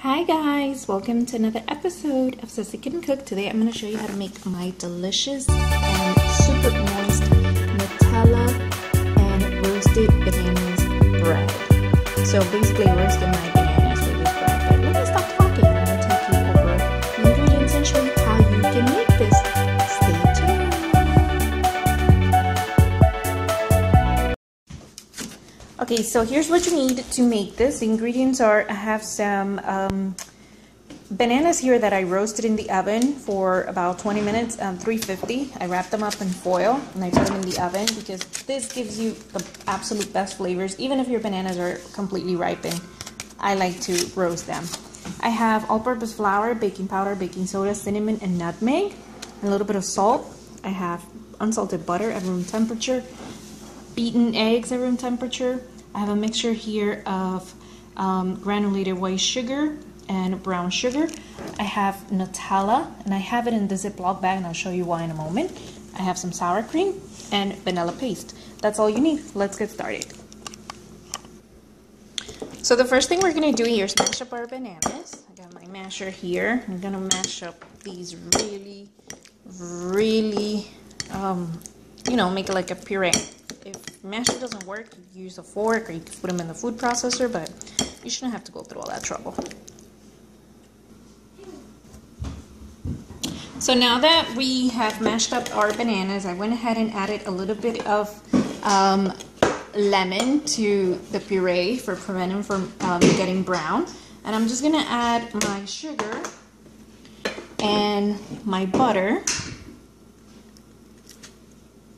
Hi guys, welcome to another episode of Cesy Can Cook. Today I'm going to show you how to make my delicious and super moist Nutella and roasted bananas bread. So basically roasting my bananas for this bread. But let me stop talking. I'm going to take you over the ingredients and show you how you can make this. Stay tuned. Okay, so here's what you need to make this. The ingredients are, I have some bananas here that I roasted in the oven for about 20 minutes, 350. I wrapped them up in foil and I put them in the oven because this gives you the absolute best flavors. Even if your bananas are completely ripened, I like to roast them. I have all-purpose flour, baking powder, baking soda, cinnamon, and nutmeg, a little bit of salt. I have unsalted butter at room temperature, beaten eggs at room temperature. I have a mixture here of granulated white sugar and brown sugar. I have Nutella, and I have it in the Ziploc bag, and I'll show you why in a moment. I have some sour cream and vanilla paste. That's all you need. Let's get started. So the first thing we're gonna do here is mash up our bananas. I got my masher here. I'm gonna mash up these really, make it like a puree. If masher doesn't work, you use a fork or you can put them in the food processor, but you shouldn't have to go through all that trouble. So now that we have mashed up our bananas, I went ahead and added a little bit of lemon to the puree for preventing from getting brown. And I'm just gonna add my sugar and my butter.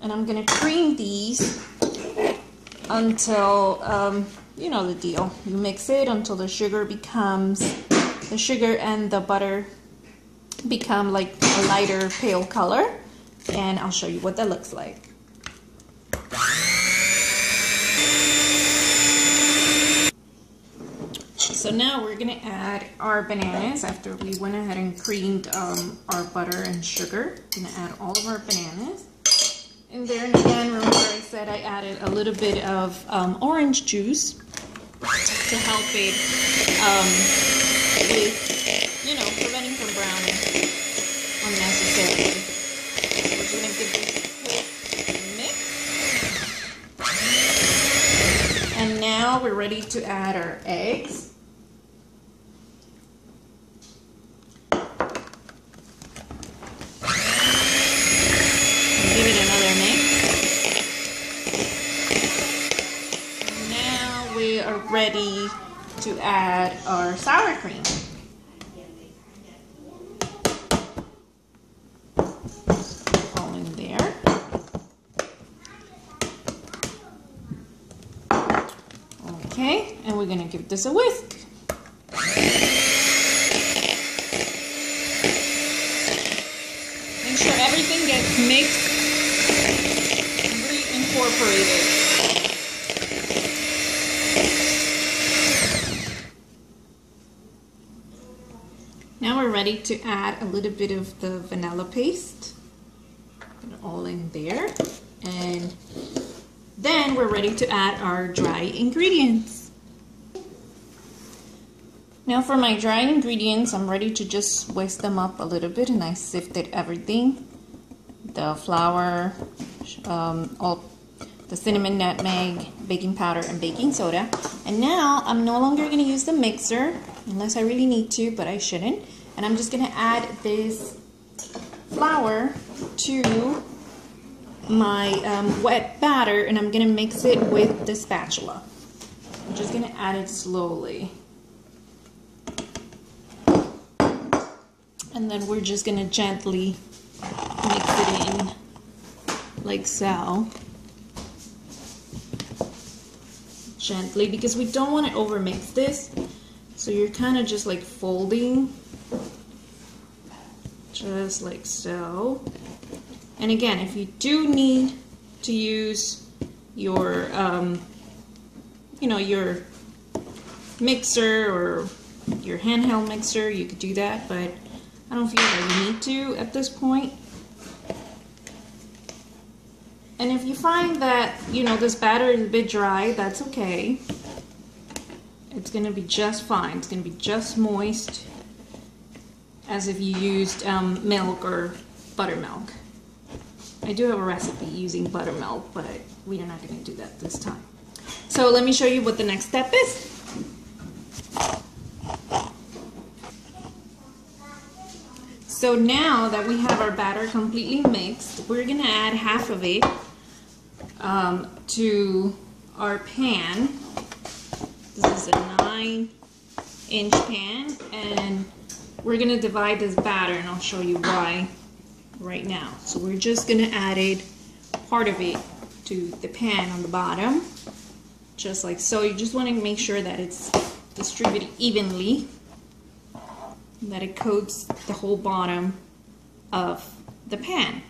And I'm gonna cream these until, you know the deal. You mix it until the sugar and the butter become like a lighter pale color, and I'll show you what that looks like. So now we're gonna add our bananas after we went ahead and creamed our butter and sugar. I'm gonna add all of our bananas in there, and again, remember I said I added a little bit of orange juice to help it with, you know, preventing from browning unnecessarily. So we're just gonna give this a quick mix. And now we're ready to add our eggs. Give it another mix. And now we are ready to add our sour cream. All in there. Okay, and we're gonna give this a whisk. Make sure everything gets mixed and reincorporated. Now we're ready to add a little bit of the vanilla paste. Put it all in there. And then we're ready to add our dry ingredients. Now for my dry ingredients, I'm ready to just whisk them up a little bit, and I sifted everything. The flour, all the cinnamon, nutmeg, baking powder, and baking soda. And now I'm no longer going to use the mixer unless I really need to, but I shouldn't. And I'm just going to add this flour to my wet batter, and I'm going to mix it with the spatula. I'm just going to add it slowly. And then we're just going to gently mix it in like so. Gently, because we don't want to overmix this. So you're kind of just like folding, just like so. And again, if you do need to use your, your mixer or your handheld mixer, you could do that, but I don't feel like you need to at this point. And if you find that, this batter is a bit dry, that's okay. it's gonna be just fine. It's gonna be just moist as if you used milk or buttermilk. I do have a recipe using buttermilk, but we are not gonna do that this time. So let me show you what the next step is. So now that we have our batter completely mixed, we're gonna add half of it to our pan. This is a 9-inch pan, and we're gonna divide this batter, and I'll show you why right now. So we're just gonna add it, part of it, to the pan on the bottom, just like so. You just want to make sure that it's distributed evenly, that it coats the whole bottom of the pan.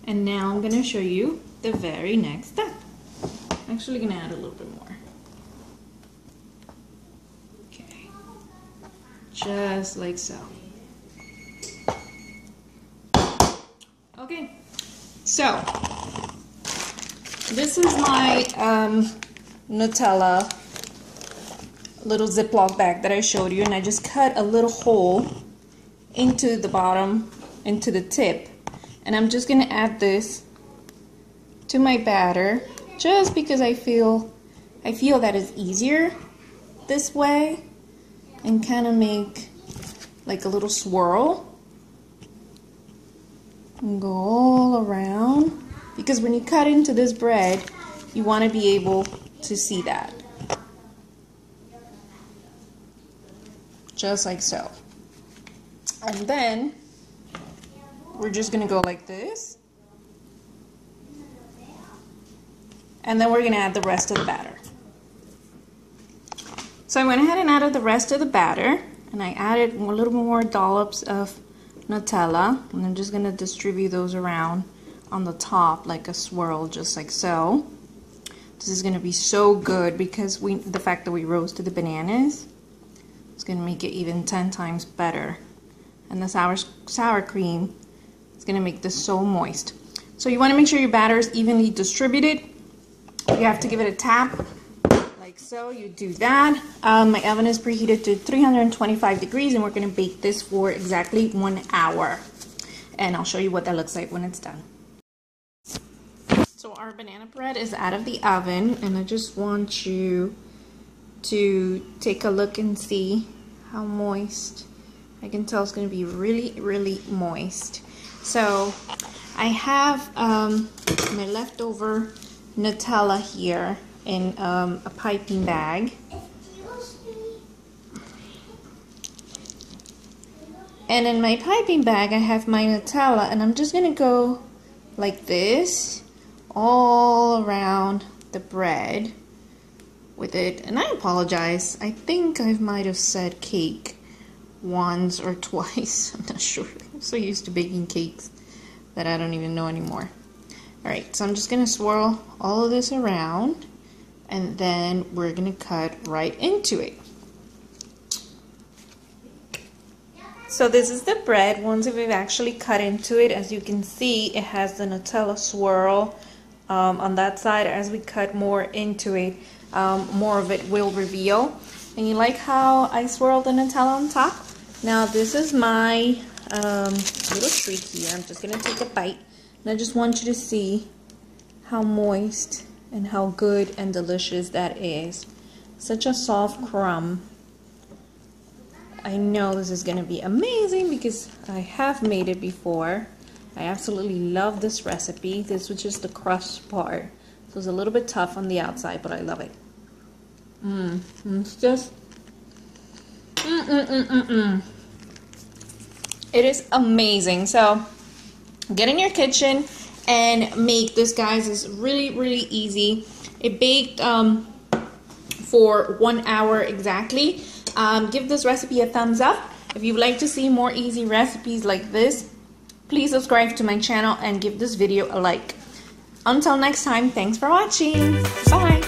And now I'm going to show you the very next step. I'm actually going to add a little bit more. Okay, just like so. Okay, so this is my Nutella little Ziploc bag that I showed you, and I just cut a little hole into the bottom, into the tip, and I'm just gonna add this to my batter just because I feel that it's easier this way, and kind of make like a little swirl and go all around, because when you cut into this bread you want to be able to see that. Just like so. And then we're just gonna go like this, and then we're gonna add the rest of the batter. So I went ahead and added the rest of the batter, and I added a little more dollops of Nutella, and I'm just gonna distribute those around on the top like a swirl, just like so. This is gonna be so good because the fact that we roasted the bananas, it's gonna make it even 10 times better. And the sour cream is gonna make this so moist. So you wanna make sure your batter is evenly distributed. You have to give it a tap, like so. You do that. My oven is preheated to 325 degrees, and we're gonna bake this for exactly 1 hour. And I'll show you what that looks like when it's done. So our banana bread is out of the oven, and I just want you to take a look and see how moist. I can tell it's going to be really, really moist. So I have my leftover Nutella here in a piping bag. And in my piping bag I have my Nutella, and I'm just going to go like this all around the bread with it. And I apologize, I think I might have said cake once or twice. I'm not sure. I'm so used to baking cakes that I don't even know anymore. Alright, so I'm just gonna swirl all of this around, and then we're gonna cut right into it. So this is the bread. Once we've actually cut into it, as you can see, it has the Nutella swirl on that side. As we cut more into it, more of it will reveal. And you like how I swirled the Nutella on top? Now this is my little treat here. I'm just going to take a bite, and I just want you to see how moist and how good and delicious that is. Such a soft crumb. I know this is going to be amazing because I have made it before. I absolutely love this recipe. This was just the crust part. So it's a little bit tough on the outside, but I love it. It's just It is amazing. So get in your kitchen and make this, guys. It's really, really easy. It baked for 1 hour exactly. Give this recipe a thumbs up. If you'd like to see more easy recipes like this, please subscribe to my channel and give this video a like. Until next time, thanks for watching. Bye.